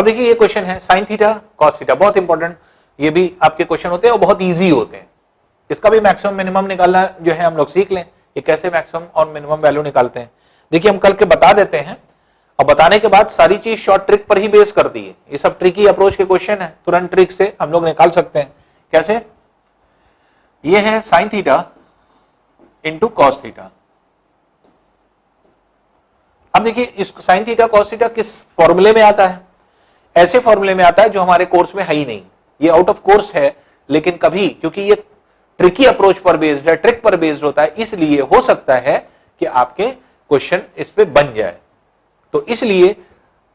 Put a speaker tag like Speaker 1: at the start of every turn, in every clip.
Speaker 1: अब देखिए ये क्वेश्चन है साइन थीटा कॉस थीटा, बहुत इंपॉर्टेंट, ये भी आपके क्वेश्चन होते हैं और बहुत इजी होते हैं। इसका भी मैक्सिमम मिनिमम निकालना जो है हम लोग सीख लें, ये कैसे मैक्सिमम और मिनिमम वैल्यू निकालते हैं। देखिए हम कल के बता देते हैं और बताने के बाद सारी चीज शॉर्ट ट्रिक पर ही बेस करती है। ये सब ट्रिकी अप्रोच के क्वेश्चन है, तुरंत ट्रिक से हम लोग निकाल सकते हैं। कैसे? ये है sine theta into cos theta. अब देखिए इस साइन थीटा कॉस थीटा किस फॉर्मूले में आता है? ऐसे फॉर्मूले में आता है जो हमारे कोर्स में है ही नहीं, ये आउट ऑफ कोर्स है, लेकिन कभी क्योंकि ये ट्रिकी अप्रोच पर बेस्ड है, ट्रिक पर बेस्ड होता है, इसलिए हो सकता है कि आपके क्वेश्चन इस पे बन जाए। तो इसलिए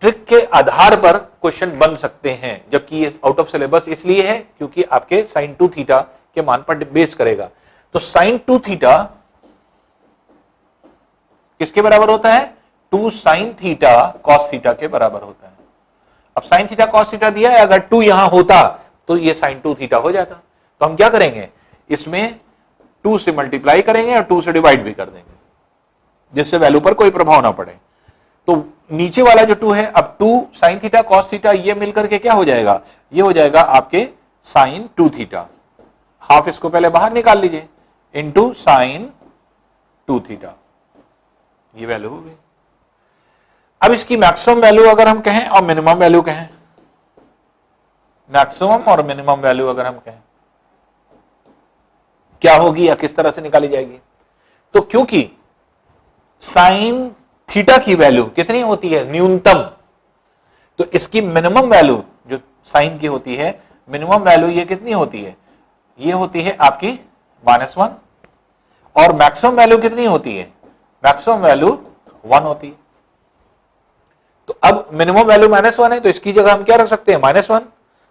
Speaker 1: ट्रिक के आधार पर क्वेश्चन बन सकते हैं, जबकि ये आउट ऑफ सिलेबस इसलिए है क्योंकि आपके साइन 2 थीटा के मान पर बेस करेगा। तो साइन 2 थीटा किसके बराबर होता है? 2 साइन थीटा कॉस थीटा के बराबर होता है। अब साइन थीटा कॉस थीटा दिया है, अगर 2 यहां होता तो ये साइन 2 थीटा हो जाता। तो हम क्या करेंगे, इसमें 2 से मल्टीप्लाई करेंगे और 2 से डिवाइड भी कर देंगे, जिससे वैल्यू पर कोई प्रभाव ना पड़े। तो नीचे वाला जो 2 है, अब 2 साइन थीटा कॉस थीटा ये मिलकर के क्या हो जाएगा? ये हो जाएगा आपके साइन 2 थीटा। हाफ इसको पहले बाहर निकाल लीजिए, इंटू साइन 2 थीटा, ये वैल्यू हो गई। अब इसकी मैक्सिमम वैल्यू अगर हम कहें और मिनिमम वैल्यू कहें, मैक्सिमम और मिनिमम वैल्यू अगर हम कहें क्या होगी या किस तरह से निकाली जाएगी? तो क्योंकि साइन थीटा की वैल्यू कितनी होती है? न्यूनतम। तो इसकी मिनिमम वैल्यू जो साइन की होती है, मिनिमम वैल्यू ये कितनी होती है? ये होती है आपकी -1। और मैक्सिमम वैल्यू कितनी होती है? मैक्सिमम वैल्यू 1 होती है। तो अब मिनिमम वैल्यू -1 है, तो इसकी जगह हम क्या रख सकते हैं? -1,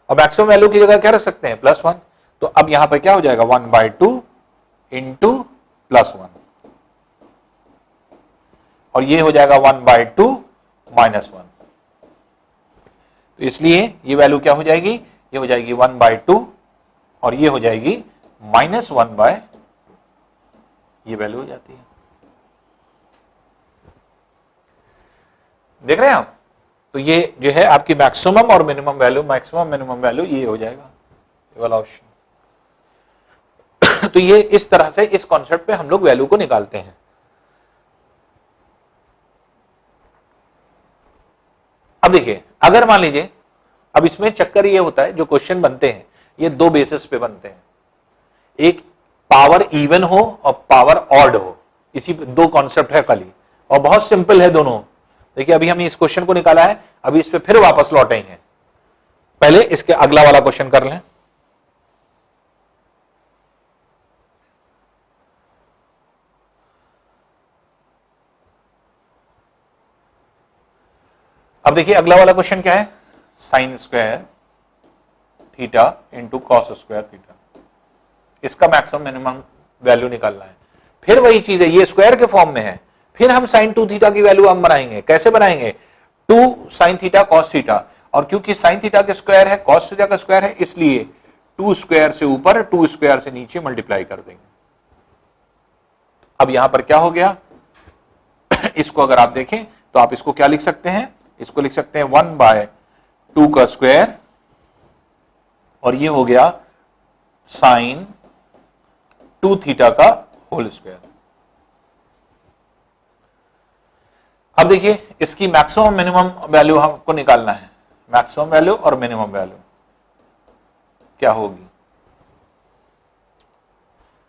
Speaker 1: और मैक्सिमम वैल्यू की जगह क्या रख सकते हैं? +1। तो अब यहां पर क्या हो जाएगा? 1/2 इंटू +1, और ये हो जाएगा 1/2 -1। तो इसलिए ये वैल्यू क्या हो जाएगी? ये हो जाएगी 1/2 और ये हो जाएगी -1/, ये वैल्यू हो जाती है। देख रहे हैं आप? तो ये जो है आपकी मैक्सिमम और minimum value, maximum minimum value ये हो जाएगा, ये वाला ऑप्शन। तो ये इस तरह से इस कॉन्सेप्ट पे हम लोग वैल्यू को निकालते हैं। अब देखिए, अगर मान लीजिए, अब इसमें चक्कर ये होता है, जो क्वेश्चन बनते हैं ये 2 बेसिस पे बनते हैं, एक पावर इवन हो और पावर ऑड हो, इसी 2 कॉन्सेप्ट है खाली, और बहुत सिंपल है दोनों। देखिए अभी हमने इस क्वेश्चन को निकाला है, अभी इस पे फिर वापस लौटेंगे, पहले इसके अगला वाला क्वेश्चन कर लें। अब देखिए अगला वाला क्वेश्चन क्या है? Sine square theta into cos square theta, इसका मैक्सिमम मिनिमम वैल्यू निकालना है। फिर वही चीज है, ये स्क्वायर के फॉर्म में है, फिर हम साइन 2 थीटा की वैल्यू हम बनाएंगे। कैसे बनाएंगे? 2 साइन थीटा कॉस थीटा, और क्योंकि साइन थीटा का स्क्वायर है, कॉस थीटा का स्क्वायर है, इसलिए 2 स्क्वायर से ऊपर 2 स्क्वायर से नीचे मल्टीप्लाई कर देंगे। अब यहां पर क्या हो गया? इसको अगर आप देखें तो आप इसको क्या लिख सकते हैं? इसको लिख सकते हैं 1/2 का स्क्वायर, और ये हो गया साइन 2 थीटा का होल स्क्वायर। अब देखिए इसकी मैक्सिमम मिनिमम वैल्यू हमको निकालना है, मैक्सिमम वैल्यू और मिनिमम वैल्यू क्या होगी?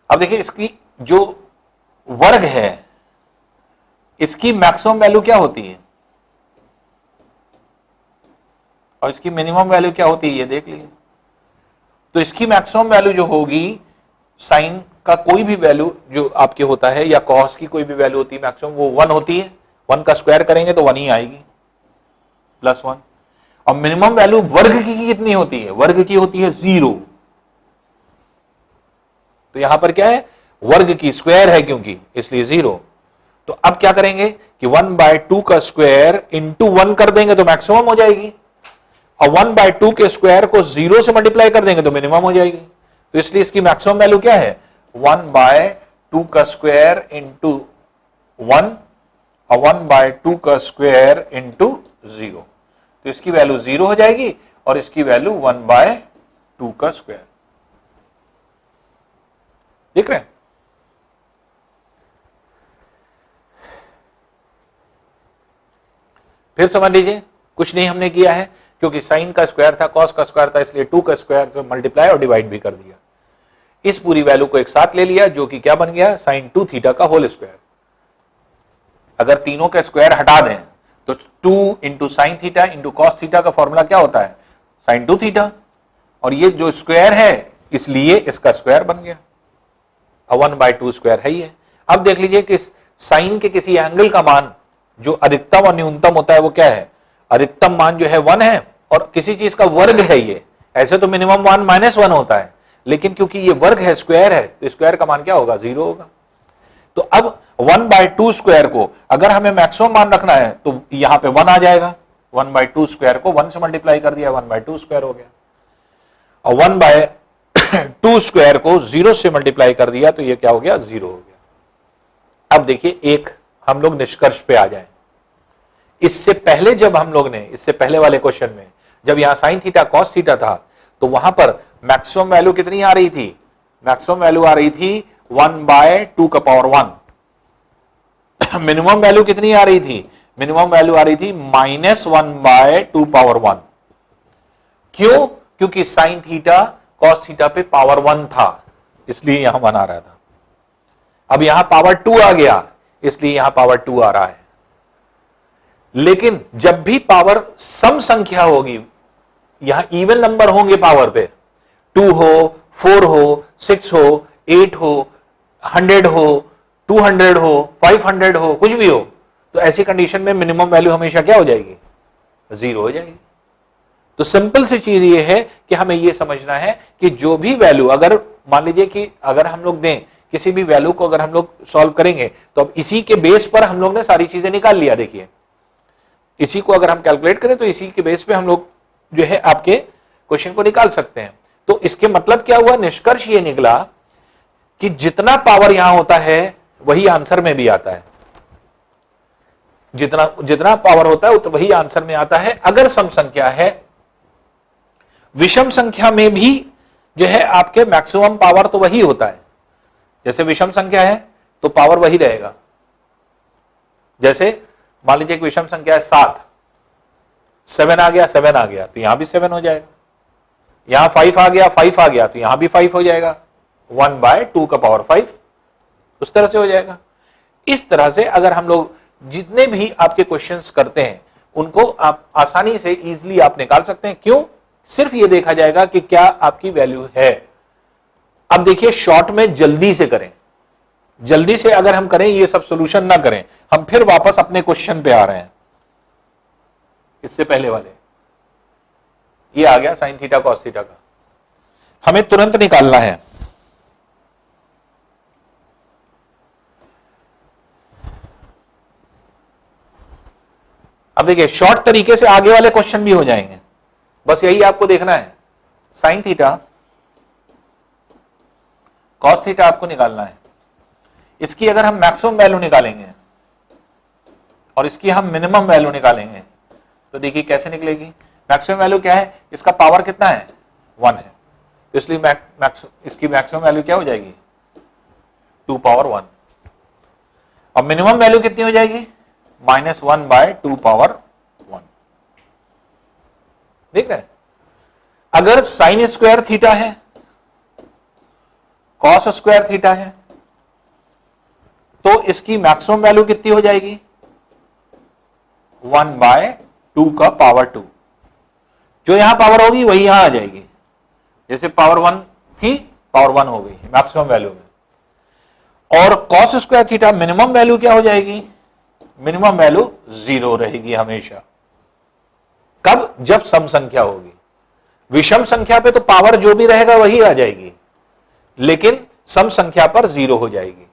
Speaker 1: अब देखिए इसकी जो वर्ग है, इसकी मैक्सिमम वैल्यू क्या होती है और इसकी मिनिमम वैल्यू क्या होती है, ये देख लीजिए। तो इसकी मैक्सिमम वैल्यू जो होगी, साइन का कोई भी वैल्यू जो आपके होता है या कॉस की कोई भी वैल्यू होती है मैक्सिमम, वो 1 होती है। 1 का स्क्वायर करेंगे तो 1 ही आएगी, +1। और मिनिमम वैल्यू वर्ग की कितनी होती है? वर्ग की होती है 0। तो यहां पर क्या है? वर्ग की, स्क्वायर है क्योंकि, इसलिए 0। तो अब क्या करेंगे कि 1/2 का स्क्वायर इंटू 1 कर देंगे तो मैक्सिमम हो जाएगी, और 1/2 के स्क्वायर को 0 से मल्टीप्लाई कर देंगे तो मिनिमम हो जाएगी। तो इसलिए इसकी मैक्सिमम वैल्यू क्या है? 1/2 का स्क्वायर इंटू 1 और 1/2 का स्क्वायर इंटू 0। तो इसकी वैल्यू 0 हो जाएगी और इसकी वैल्यू 1/2 का स्क्वायर। देख रहे हैं? फिर समझ लीजिए, कुछ नहीं हमने किया है, क्योंकि साइन का स्क्वायर था, कॉस का स्क्वायर था, इसलिए 2 का स्क्वायर से मल्टीप्लाई और डिवाइड भी कर दिया। इस पूरी वैल्यू को एक साथ ले लिया, जो कि क्या बन गया, साइन 2 थीटा का होल स्क्वायर। अगर तीनों का स्क्वायर हटा दें तो 2 into sine theta into cos theta का फॉर्मूला क्या होता है, साइन 2 थीटा, और ये जो स्क्वायर है इसलिए इसका स्क्वायर बन गया। 1/2 स्क्वायर है ही है। अब देख लीजिए कि साइन के किसी एंगल का मान जो अधिकतम और न्यूनतम होता है वो क्या है, अधिकतम मान जो है 1 है, और किसी चीज का वर्ग है ये, ऐसे तो मिनिमम मान -1 होता है, लेकिन क्योंकि ये वर्ग है, स्क्वायर है, तो स्क्वायर का मान क्या होगा, 0 होगा। तो अब 1/2 स्क्वायर को अगर हमें मैक्सिमम मान रखना है तो यहां पे 1 आ जाएगा। 1/2 स्क्वायर को 1 से मल्टीप्लाई कर दिया, 1/2 स्क्वायर हो गया, और 1/2 स्क्वायर को 0 से मल्टीप्लाई कर दिया तो ये क्या हो गया, 0 हो गया। अब देखिए, एक हम लोग निष्कर्ष पे आ जाएं। इससे पहले जब हम लोग ने, इससे पहले वाले क्वेश्चन में जब यहां साइन थीटा कॉस थीटा था, तो वहां पर मैक्सिमम वैल्यू कितनी आ रही थी, मैक्सिमम वैल्यू आ रही थी 1/2 का पावर 1। मिनिमम वैल्यू कितनी आ रही थी, मिनिमम वैल्यू आ रही थी -1/2 पावर 1। क्यों, क्योंकि साइन थीटा कॉस थीटा पे पावर 1 था, इसलिए यहां 1 आ रहा था। अब यहां पावर 2 आ गया, इसलिए यहां पावर 2 आ रहा है। लेकिन जब भी पावर सम संख्या होगी, यहां इवन नंबर होंगे पावर पे, 2 हो, 4 हो, 6 हो, 8 हो, 100 हो, 200 हो, 500 हो, कुछ भी हो, तो ऐसी कंडीशन में मिनिमम वैल्यू हमेशा क्या हो जाएगी, 0 हो जाएगी। तो सिंपल सी चीज ये है कि हमें ये समझना है कि जो भी वैल्यू, अगर मान लीजिए कि अगर हम लोग दें किसी भी वैल्यू को, अगर हम लोग सॉल्व करेंगे तो अब इसी के बेस पर हम लोग ने सारी चीजें निकाल लिया। देखिए, इसी को अगर हम कैलकुलेट करें तो इसी के बेस पे हम लोग जो है आपके क्वेश्चन को निकाल सकते हैं। तो इसके मतलब क्या हुआ, निष्कर्ष ये निकला कि जितना पावर यहां होता है वही आंसर में भी आता है, जितना जितना पावर होता है वही आंसर में आता है। अगर सम संख्या है, विषम संख्या में भी जो है आपके मैक्सिमम पावर तो वही होता है। जैसे विषम संख्या है तो पावर वही रहेगा। जैसे मान लीजिए कि विषम संख्या है 7, 7 आ गया, 7 आ गया तो यहां भी 7 हो जाएगा। यहां 5 आ गया, 5 आ गया तो यहां भी 5 हो जाएगा। 1/2 का पावर 5 उस तरह से हो जाएगा। इस तरह से अगर हम लोग जितने भी आपके क्वेश्चंस करते हैं उनको आप आसानी से इजीली आप निकाल सकते हैं। क्यों, सिर्फ ये देखा जाएगा कि क्या आपकी वैल्यू है। अब देखिए, शॉर्ट में जल्दी से करें, जल्दी से अगर हम करें, ये सब सॉल्यूशन ना करें, हम फिर वापस अपने क्वेश्चन पे आ रहे हैं। इससे पहले वाले ये आ गया साइन थीटा कॉस थीटा का, हमें तुरंत निकालना है। अब देखिए, शॉर्ट तरीके से आगे वाले क्वेश्चन भी हो जाएंगे, बस यही आपको देखना है। साइन थीटा कॉस थीटा आपको निकालना है। इसकी अगर हम मैक्सिमम वैल्यू निकालेंगे और इसकी हम मिनिमम वैल्यू निकालेंगे तो देखिए कैसे निकलेगी। मैक्सिमम वैल्यू क्या है, इसका पावर कितना है, 1 है, तो इसलिए इसकी मैक्सिमम वैल्यू क्या हो जाएगी, 2 पावर 1। और मिनिमम वैल्यू कितनी हो जाएगी, -1/2 पावर 1। देख रहे हैं, अगर साइन स्क्वायर थीटा है, कॉस स्क्वायर थीटा है, तो इसकी मैक्सिमम वैल्यू कितनी हो जाएगी, 1/2 का पावर 2। जो यहां पावर होगी वही यहां आ जाएगी। जैसे पावर 1 थी, पावर 1 हो गई मैक्सिमम वैल्यू में। और cos square theta minimum value क्या हो जाएगी, मिनिमम वैल्यू 0 रहेगी हमेशा। कब, जब सम संख्या होगी। विषम संख्या पे तो पावर जो भी रहेगा वही आ जाएगी, लेकिन सम संख्या पर 0 हो जाएगी।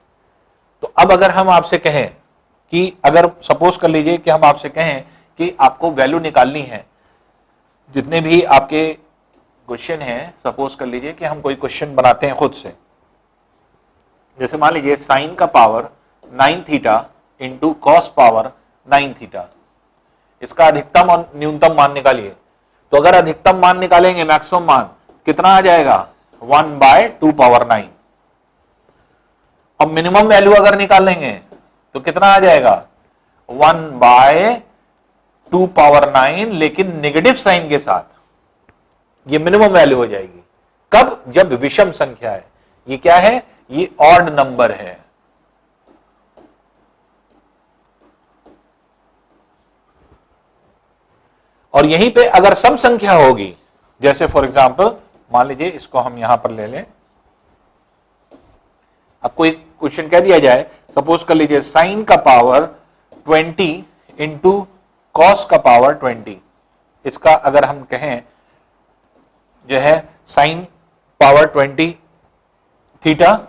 Speaker 1: तो अब अगर हम आपसे कहें कि, अगर सपोज कर लीजिए कि हम आपसे कहें कि आपको वैल्यू निकालनी है, जितने भी आपके क्वेश्चन हैं, सपोज कर लीजिए कि हम कोई क्वेश्चन बनाते हैं खुद से। जैसे मान लीजिए साइन का power 9 theta into cos power 9 theta, इसका अधिकतम और न्यूनतम मान निकालिए। तो अगर अधिकतम मान निकालेंगे, मैक्सिमम मान कितना आ जाएगा 1/2⁹। और मिनिमम वैल्यू अगर निकालेंगे तो कितना आ जाएगा 1/2⁹, लेकिन नेगेटिव साइन के साथ। ये मिनिमम वैल्यू हो जाएगी कब? जब विषम संख्या है। ये क्या है? ये ऑड नंबर है। और यहीं पे अगर सम संख्या होगी, जैसे फॉर एग्जांपल मान लीजिए इसको हम यहां पर ले लें। आपको एक क्वेश्चन कह दिया जाए, सपोज कर लीजिए साइन का पावर 20 इंटू कॉस का पावर 20। इसका अगर हम कहें जो है साइन पावर 20 थीटा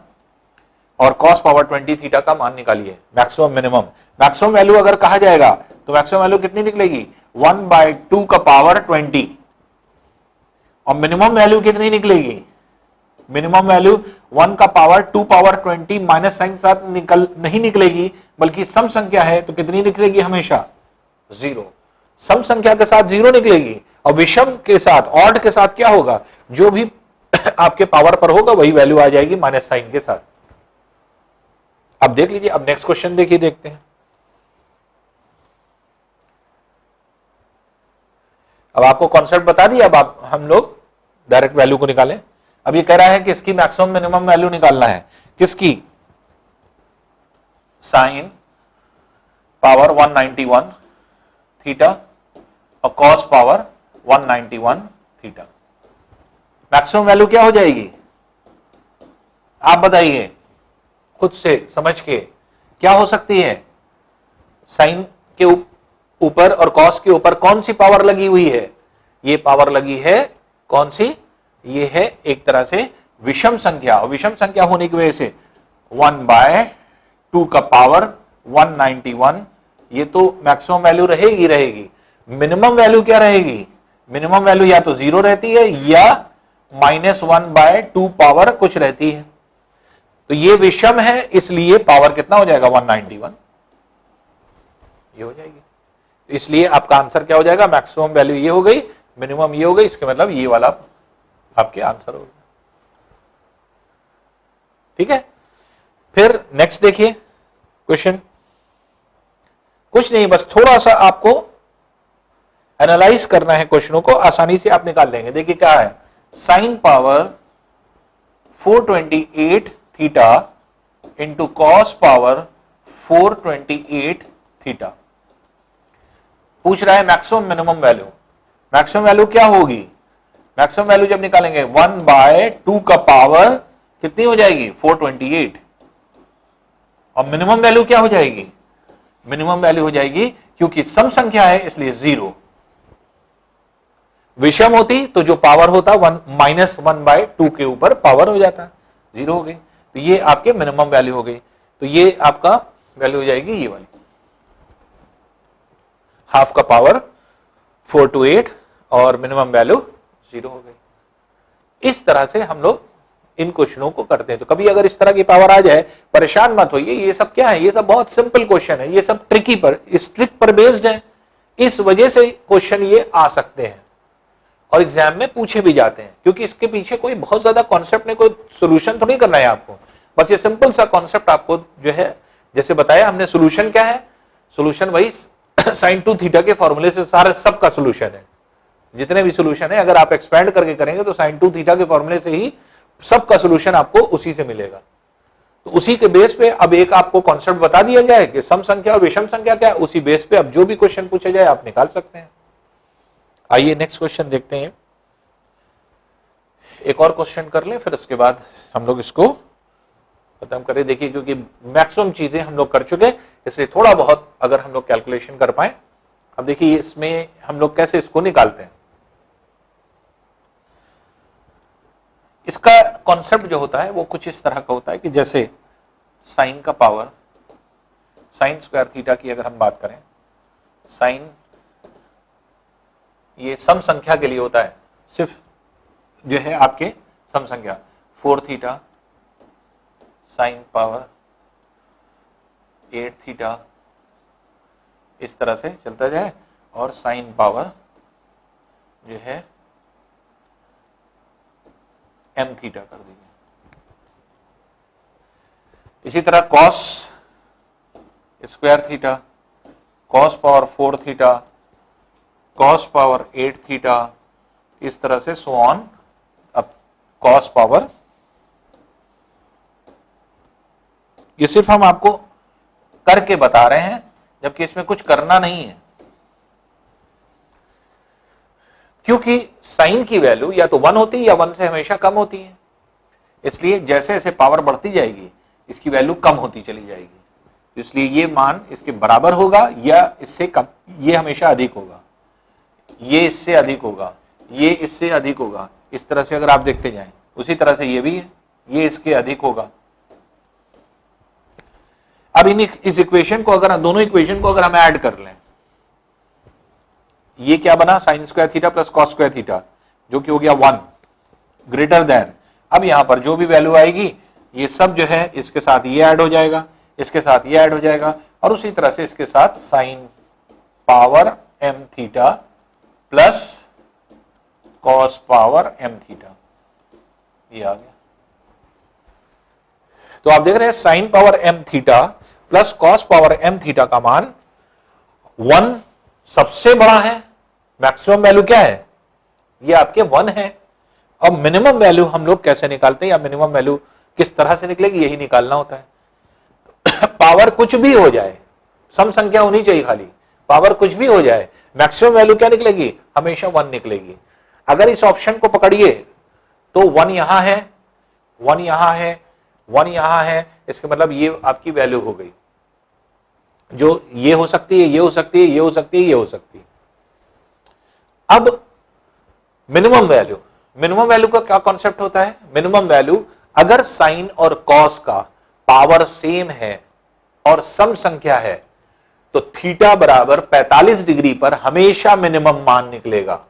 Speaker 1: और कॉस पावर 20 थीटा का मान निकालिए, मैक्सिमम मिनिमम। मैक्सिमम वैल्यू अगर कहा जाएगा तो मैक्सिमम वैल्यू कितनी निकलेगी 1/2⁵ और मिनिमम वैल्यू कितनी निकलेगी? मिनिमम वैल्यू 1⁻² माइनस साइन के साथ नहीं निकलेगी, बल्कि सम संख्या है तो कितनी निकलेगी? हमेशा 0। सम संख्या के साथ 0 निकलेगी और विषम के साथ, ऑड के साथ क्या होगा? जो भी आपके पावर पर होगा वही वैल्यू आ जाएगी माइनस साइन के साथ। अब देख लीजिए, अब नेक्स्ट क्वेश्चन देखिए, देखते हैं। अब आपको कॉन्सेप्ट बता दिया, अब आप हम लोग डायरेक्ट वैल्यू को निकालें। अब ये कह रहा है कि इसकी मैक्सिमम मिनिमम वैल्यू निकालना है, किसकी? साइन पावर 191 थीटा और cos power 191 theta. Maximum value क्या हो जाएगी? आप बताइए खुद से समझ के, क्या हो सकती है? साइन के ऊपर और कॉस के ऊपर कौन सी पावर लगी हुई है? ये पावर लगी है कौन सी? ये है एक तरह से विषम संख्या, और विषम संख्या होने की वजह से 1/2⁻191, ये तो मैक्सिमम वैल्यू रहेगी रहेगी। मिनिमम वैल्यू क्या रहेगी? मिनिमम वैल्यू या तो 0 रहती है या -1/2 पावर कुछ रहती है। तो ये विषम है, इसलिए पावर कितना हो जाएगा 191, ये हो जाएगी। इसलिए आपका आंसर क्या हो जाएगा? मैक्सिमम वैल्यू ये हो गई, मिनिमम ये हो गई, इसके मतलब ये वाला आपके आंसर हो गया। ठीक है, फिर नेक्स्ट देखिए क्वेश्चन। कुछ नहीं, बस थोड़ा सा आपको एनालाइज करना है क्वेश्चनों को, आसानी से आप निकाल लेंगे। देखिए क्या है, sine power 428 theta into cos power 428 theta. पूछ रहा है maximum minimum value. Maximum value क्या होगी? मैक्सिमम वैल्यू जब निकालेंगे 1/2 का पावर कितनी हो जाएगी 428, और मिनिमम वैल्यू क्या हो जाएगी? मिनिमम वैल्यू हो जाएगी, क्योंकि सम संख्या है इसलिए 0। विषम होती तो जो पावर होता -1/2 के ऊपर पावर हो जाता, 0 हो गई। तो ये आपके मिनिमम वैल्यू हो गई। तो ये आपका वैल्यू हो जाएगी ये वाली, हाफ का पावर 428 और मिनिमम वैल्यू 0 हो गई। इस तरह से हम लोग इन क्वेश्चनों को करते हैं। तो कभी अगर इस तरह की पावर आ जाए, परेशान मत होइए, ये सब क्या है? ये सब बहुत सिंपल क्वेश्चन है, ये सब ट्रिकी पर, इस ट्रिक पर बेस्ड है, इस वजह से क्वेश्चन ये आ सकते हैं और एग्जाम में पूछे भी जाते हैं, क्योंकि इसके पीछे कोई बहुत ज्यादा कॉन्सेप्ट नहीं, कोई सोल्यूशन तो नहीं करना है आपको, बस ये सिंपल सा कॉन्सेप्ट आपको जो है, जैसे बताया हमने, सोल्यूशन क्या है? सोल्यूशन वही साइन 2 थीटा के फॉर्मूले से सारे सबका सोल्यूशन है। जितने भी सोल्यूशन है अगर आप एक्सपेंड करके करेंगे तो साइन 2 थीटा के फॉर्मूले से ही सबका सोल्यूशन आपको उसी से मिलेगा। तो उसी के बेस पे अब एक आपको कॉन्सेप्ट बता दिया गया है कि सम संख्या और विषम संख्या क्या है, उसी बेस पे अब जो भी क्वेश्चन पूछे जाए आप निकाल सकते हैं। आइए नेक्स्ट क्वेश्चन देखते हैं। एक और क्वेश्चन कर लें, फिर उसके बाद हम लोग इसको खत्म करें। देखिए क्योंकि मैक्सिमम चीजें हम लोग कर चुके, इसलिए थोड़ा बहुत अगर हम लोग कैलकुलेशन कर पाए। अब देखिए इसमें हम लोग कैसे इसको निकालते हैं। इसका कॉन्सेप्ट जो होता है वो कुछ इस तरह का होता है कि जैसे साइन का पावर, साइन स्क्वायर थीटा की अगर हम बात करें, साइन ये सम संख्या के लिए होता है, सिर्फ जो है आपके सम संख्या 4 थीटा साइन पावर 8 थीटा, इस तरह से चलता जाए। और साइन पावर जो है m थीटा कर दीजिए। इसी तरह cos square theta, cos power 4 theta, cos power 8 theta, इस तरह से सो ऑन अब कॉस पावर। ये सिर्फ हम आपको करके बता रहे हैं, जबकि इसमें कुछ करना नहीं है, क्योंकि साइन की वैल्यू या तो 1 होती है या 1 से हमेशा कम होती है। इसलिए जैसे जैसे पावर बढ़ती जाएगी इसकी वैल्यू कम होती चली जाएगी। इसलिए ये मान इसके बराबर होगा या इससे कम, ये हमेशा अधिक होगा, ये इससे अधिक होगा, ये इससे अधिक होगा। इस तरह से अगर आप देखते जाएं, उसी तरह से ये भी है, ये इसके अधिक होगा। अब इस इक्वेशन को अगर दोनों इक्वेशन को अगर हम ऐड कर लें, ये क्या बना, sine square theta plus cos square theta, जो कि हो गया 1 ग्रेटर देन। अब यहां पर जो भी वैल्यू आएगी ये सब जो है इसके साथ ये ऐड हो जाएगा, इसके साथ ये ऐड हो जाएगा, और उसी तरह से इसके साथ sine power m theta plus cos power m theta, ये आ गया। तो आप देख रहे हैं sine power m theta plus cos power m theta का मान 1 सबसे बड़ा है। मैक्सिमम वैल्यू क्या है, ये आपके 1 है। अब मिनिमम वैल्यू हम लोग कैसे निकालते हैं, या मिनिमम वैल्यू किस तरह से निकलेगी, यही निकालना होता है। पावर कुछ भी हो जाए, सम संख्या होनी चाहिए खाली, पावर कुछ भी हो जाए, मैक्सिमम वैल्यू क्या निकलेगी, हमेशा 1 निकलेगी। अगर इस ऑप्शन को पकड़िए तो 1 यहां है, 1 यहां है, 1 यहां है, इसका मतलब ये आपकी वैल्यू हो गई, जो ये हो सकती है, ये हो सकती है, ये हो सकती है, ये हो सकती है। अब मिनिमम वैल्यू, मिनिमम वैल्यू का क्या कॉन्सेप्ट होता है, मिनिमम वैल्यू अगर साइन और कॉस का पावर सेम है और सम संख्या है तो थीटा बराबर 45 डिग्री पर हमेशा मिनिमम मान निकलेगा।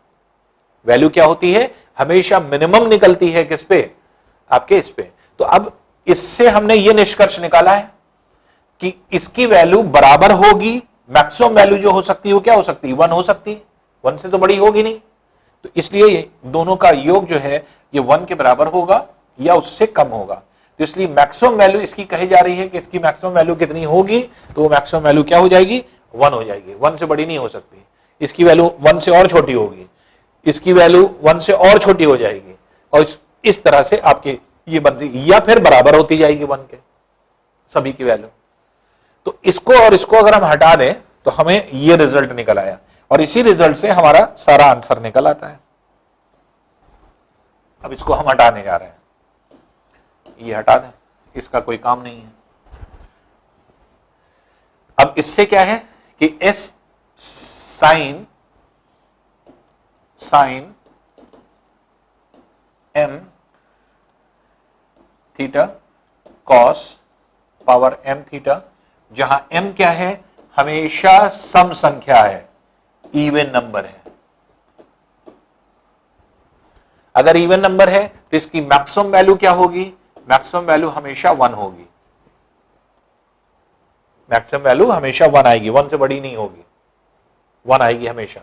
Speaker 1: वैल्यू क्या होती है, हमेशा मिनिमम निकलती है, किस पे, आपके इस पे। तो अब इससे हमने ये निष्कर्ष निकाला है कि इसकी वैल्यू बराबर होगी, मैक्सिमम वैल्यू जो हो सकती है वो क्या हो सकती है, 1 हो सकती है, 1 से तो बड़ी होगी नहीं। तो इसलिए ये दोनों का योग जो है ये 1 के बराबर होगा या उससे कम होगा। तो इसलिए मैक्सिमम वैल्यू इसकी कही जा रही है कि इसकी मैक्सिमम वैल्यू कितनी होगी, तो वो मैक्सिमम वैल्यू क्या हो जाएगी, 1 हो जाएगी, 1 से बड़ी नहीं हो सकती। इसकी वैल्यू 1 से और छोटी होगी, इसकी वैल्यू 1 से और छोटी हो जाएगी, और इस तरह से आपके ये बनती, या फिर बराबर होती जाएगी 1 के सभी की वैल्यू। तो इसको और इसको अगर हम हटा दें तो हमें ये रिजल्ट निकल आया, और इसी रिजल्ट से हमारा सारा आंसर निकल आता है। अब इसको हम हटाने जा रहे हैं, ये हटा दें, इसका कोई काम नहीं है। अब इससे क्या है कि as sine m theta cos power m theta, जहां m क्या है, हमेशा सम संख्या है, इवन नंबर है। अगर इवन नंबर है तो इसकी मैक्सिमम वैल्यू क्या होगी, मैक्सिमम वैल्यू हमेशा 1 होगी, मैक्सिमम वैल्यू हमेशा 1 आएगी, 1 से बड़ी नहीं होगी, 1 आएगी हमेशा।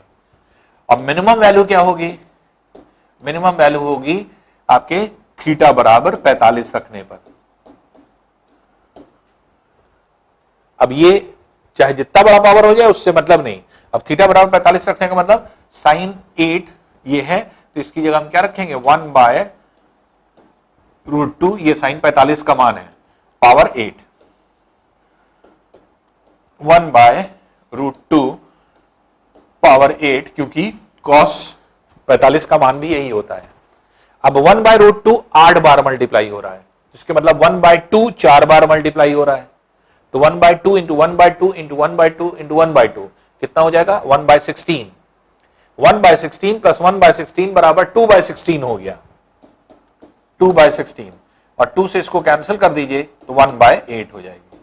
Speaker 1: अब मिनिमम वैल्यू क्या होगी, मिनिमम वैल्यू होगी आपके थीटा बराबर 45 रखने पर। अब ये चाहे जितना बड़ा पावर हो जाए उससे मतलब नहीं। अब थीटा बराबर 45 रखने का मतलब साइन 8 ये है, तो इसकी जगह हम क्या रखेंगे, 1/√2, ये साइन 45 का मान है, पावर 8, 1/√2 पावर 8, क्योंकि कॉस 45 का मान भी यही होता है। अब 1/√2 8 बार मल्टीप्लाई हो रहा है, इसके मतलब 1/2 4 बार मल्टीप्लाई हो रहा है, तो 1/2 इंटू 1/2 इंटू 1/2 इंटू 1/2 कितना हो जाएगा, 1/16, 1/16 प्लस 1/16 बराबर 2/16 हो गया, 2/16, और 2 से इसको कैंसिल कर दीजिए तो 1/8 हो जाएगी।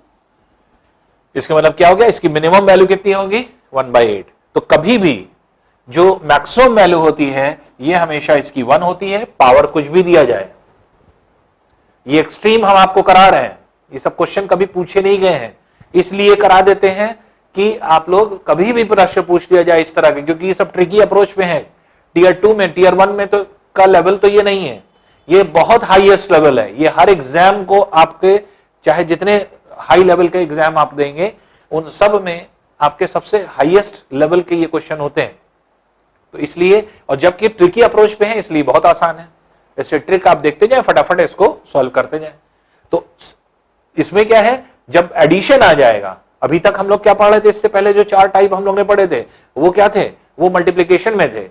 Speaker 1: इसका मतलब क्या हो गया, इसकी मिनिमम वैल्यू कितनी होगी, 1/8। तो कभी भी जो मैक्सिमम वैल्यू होती है ये हमेशा इसकी 1 होती है, पावर कुछ भी दिया जाए। ये एक्सट्रीम हम आपको करा रहे हैं, ये सब क्वेश्चन कभी पूछे नहीं गए हैं, इसलिए करा देते हैं कि आप लोग कभी भी प्रश्न पूछ लिया जाए इस तरह के, क्योंकि ये सब ट्रिकी अप्रोच में है। टीयर 2 में, टीयर 1 में तो का लेवल तो ये नहीं है, ये बहुत हाईएस्ट लेवल है। ये हर एग्जाम को आपके, चाहे जितने हाई लेवल के एग्जाम आप देंगे उन सब में आपके सबसे हाईएस्ट लेवल के ये क्वेश्चन होते हैं। तो इसलिए, और जबकि ट्रिकी अप्रोच पे है इसलिए बहुत आसान है। ऐसे ट्रिक आप देखते जाए, फटाफट इसको सॉल्व करते जाए। तो इसमें क्या है, जब एडिशन आ जाएगा, अभी तक हम लोग क्या पढ़ रहे थे, इससे पहले जो 4 टाइप हम लोग ने पढ़े थे वो क्या थे, वो मल्टीप्लीकेशन में थे,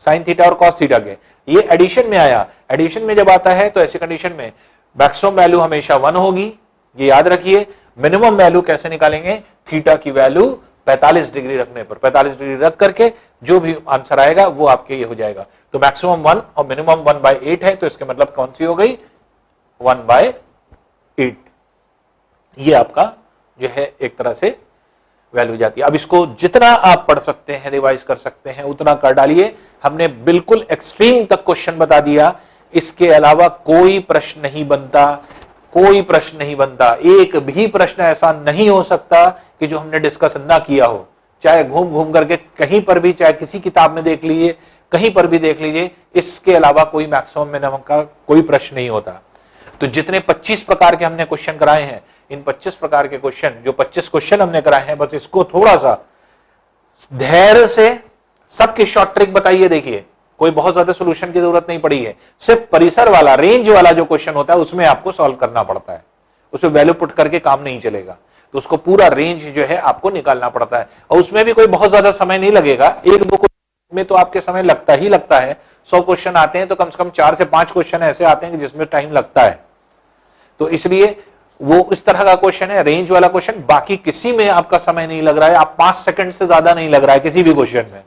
Speaker 1: साइन थीटा और कॉस थीटा के। ये एडिशन में आया। एडिशन में जब आता है तो ऐसी कंडीशन में मैक्सिमम वैल्यू हमेशा 1 होगी, ये याद रखिए। मिनिमम वैल्यू कैसे निकालेंगे, थीटा की वैल्यू 45 डिग्री रखने पर, 45 डिग्री रख करके जो भी आंसर आएगा वो आपके ये हो जाएगा। तो मैक्सिमम 1 और मिनिमम 1/8 है, तो इसके मतलब कौन सी हो गई, 1/8। ये आपका जो है एक तरह से वैल्यू जाती है। अब इसको जितना आप पढ़ सकते हैं, रिवाइज कर सकते हैं, उतना कर डालिए। हमने बिल्कुल एक्सट्रीम तक क्वेश्चन बता दिया, इसके अलावा कोई प्रश्न नहीं बनता, कोई प्रश्न नहीं बनता। एक भी प्रश्न ऐसा नहीं हो सकता कि जो हमने डिस्कस ना किया हो, चाहे घूम घूम करके कहीं पर भी, चाहे किसी किताब में देख लीजिए, कहीं पर भी देख लीजिए, इसके अलावा कोई मैक्सिमम मिनिमम का कोई प्रश्न नहीं होता। तो जितने 25 प्रकार के हमने क्वेश्चन कराए हैं, इन 25 प्रकार के क्वेश्चन, जो 25 क्वेश्चन हमने कराए हैं, बस इसको थोड़ा सा धैर्य से, सबके शॉर्ट ट्रिक बताइए। देखिए, कोई बहुत ज्यादा सॉल्यूशन की जरूरत नहीं पड़ी है, सिर्फ परिसर वाला, रेंज वाला जो क्वेश्चन होता है उसमें आपको सॉल्व करना पड़ता है। उसमें वैल्यू पुट करके काम नहीं चलेगा, तो उसको पूरा रेंज जो है आपको निकालना पड़ता है। और उसमें भी कोई बहुत ज्यादा समय नहीं लगेगा, 1-2 क्वेश्चन में तो आपके समय लगता ही लगता है। 100 क्वेश्चन आते हैं तो कम से कम 4 से 5 क्वेश्चन ऐसे आते हैं जिसमें टाइम लगता है। तो इसलिए वो इस तरह का क्वेश्चन है, रेंज वाला क्वेश्चन। बाकी किसी में आपका समय नहीं लग रहा है, आप 5 सेकंड से ज्यादा नहीं लग रहा है किसी भी क्वेश्चन में।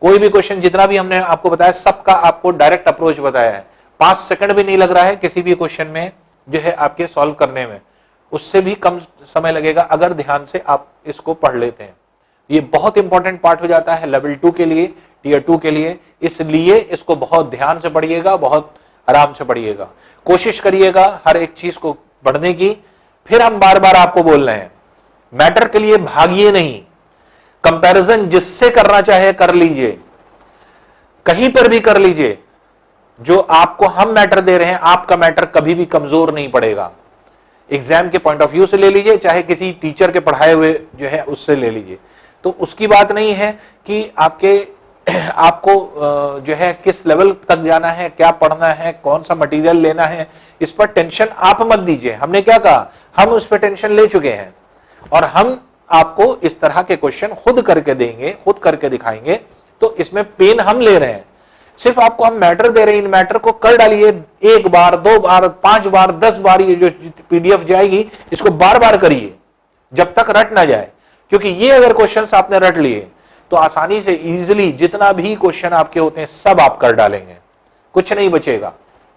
Speaker 1: कोई भी क्वेश्चन जितना भी हमने आपको बताया, सबका आपको डायरेक्ट अप्रोच बताया है, 5 सेकंड भी नहीं लग रहा है किसी भी क्वेश्चन में जो है आपके सॉल्व करने में। उससे भी कम समय लगेगा अगर ध्यान से आप इसको पढ़ लेते हैं। ये बहुत इंपॉर्टेंट पार्ट हो जाता है लेवल 2 के लिए, टीयर 2 के लिए, इसलिए इसको बहुत ध्यान से पढ़िएगा, बहुत आराम से पढ़िएगा, कोशिश करिएगा हर एक चीज को पढ़ने की। फिर हम बार बार आपको बोल रहे हैं, मैटर के लिए भागिए नहीं, कंपैरिजन जिससे करना चाहे कर लीजिए, कहीं पर भी कर लीजिए। जो आपको हम मैटर दे रहे हैं, आपका मैटर कभी भी कमजोर नहीं पड़ेगा। एग्जाम के पॉइंट ऑफ व्यू से ले लीजिए, चाहे किसी टीचर के पढ़ाए हुए जो है उससे ले लीजिए, तो उसकी बात नहीं है कि आपको जो है किस लेवल तक जाना है, क्या पढ़ना है, कौन सा मटेरियल लेना है, इस पर टेंशन आप मत दीजिए। हमने क्या कहा, हम उस पर टेंशन ले चुके हैं और हम आपको इस तरह के क्वेश्चन खुद करके देंगे, खुद करके दिखाएंगे। तो इसमें पेन हम ले रहे हैं, सिर्फ आपको हम मैटर दे रहे हैं। इन मैटर को कर डालिए, 1 बार, 2 बार, 5 बार, 10 बार, ये जो पीडीएफ जाएगी इसको बार बार करिए जब तक रट ना जाए। क्योंकि ये अगर क्वेश्चंस आपने रट लिए तो आसानी से, इजीली जितना भी क्वेश्चन आपके होते हैं सब आप कर डालेंगे, कुछ नहीं बचेगा,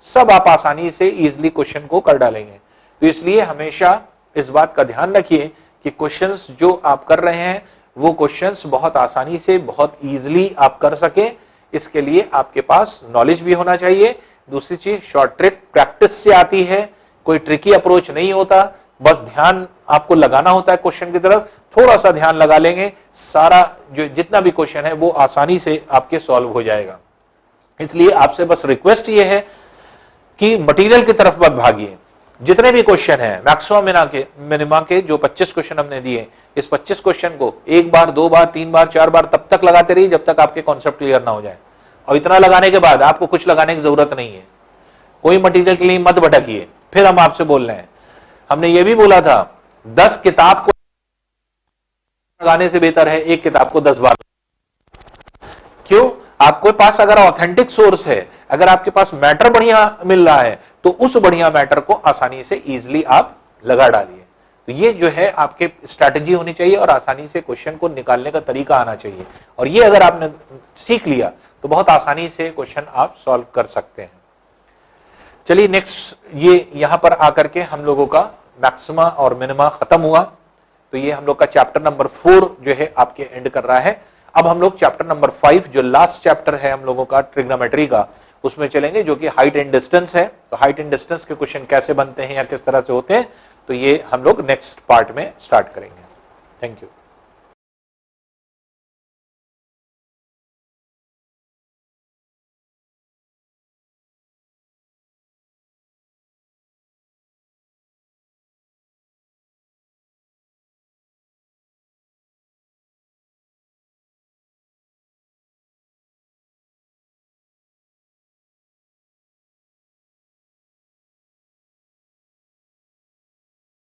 Speaker 1: सब आप आसानी से इजीली क्वेश्चन को कर डालेंगे। तो इसलिए हमेशा इस बात का ध्यान रखिए कि क्वेश्चंस जो आप कर रहे हैं वो क्वेश्चंस बहुत आसानी से, बहुत इजीली आप कर सके। इसके लिए आपके पास नॉलेज भी होना चाहिए। दूसरी चीज, शॉर्ट ट्रिक प्रैक्टिस से आती है, कोई ट्रिकी अप्रोच नहीं होता, बस ध्यान आपको लगाना होता है क्वेश्चन की तरफ। थोड़ा सा ध्यान लगा लेंगे, सारा जो जितना भी क्वेश्चन है वो आसानी से आपके सॉल्व हो जाएगा। इसलिए आपसे बस रिक्वेस्ट ये है कि मटेरियल की तरफ मत भागिए। जितने भी क्वेश्चन है मैक्सिमम मिनिमा के जो 25 क्वेश्चन हमने दिए, इस 25 क्वेश्चन को 1 बार, 2 बार, 3 बार, 4 बार तब तक लगाते रहिए जब तक आपके कॉन्सेप्ट क्लियर ना हो जाए। और इतना लगाने के बाद आपको कुछ लगाने की जरूरत नहीं है, कोई मटेरियल के लिए मत भटकिए। फिर हम आपसे बोल रहे हैं, हमने ये भी बोला था 10 किताब को लगाने से बेहतर है 1 किताब को 10 बार। क्यों? आपके पास अगर ऑथेंटिक सोर्स है, अगर आपके पास मैटर बढ़िया मिल रहा है, तो उस बढ़िया मैटर को आसानी से इजीली आप लगा डालिए। तो ये जो है आपके स्ट्रैटेजी होनी चाहिए और आसानी से क्वेश्चन को निकालने का तरीका आना चाहिए। और ये अगर आपने सीख लिया तो बहुत आसानी से क्वेश्चन आप सॉल्व कर सकते हैं। चलिए नेक्स्ट, ये यहां पर आकर के हम लोगों का मैक्सिमा और मिनिमा खत्म हुआ। तो ये हम लोग का चैप्टर नंबर 4 जो है आपके एंड कर रहा है। अब हम लोग चैप्टर नंबर 5 जो लास्ट चैप्टर है हम लोगों का ट्रिग्नोमेट्री का, उसमें चलेंगे, जो कि हाइट एंड डिस्टेंस है। तो हाइट एंड डिस्टेंस के क्वेश्चन कैसे बनते हैं या किस तरह से होते हैं, तो ये हम लोग नेक्स्ट पार्ट में स्टार्ट करेंगे। Thank you.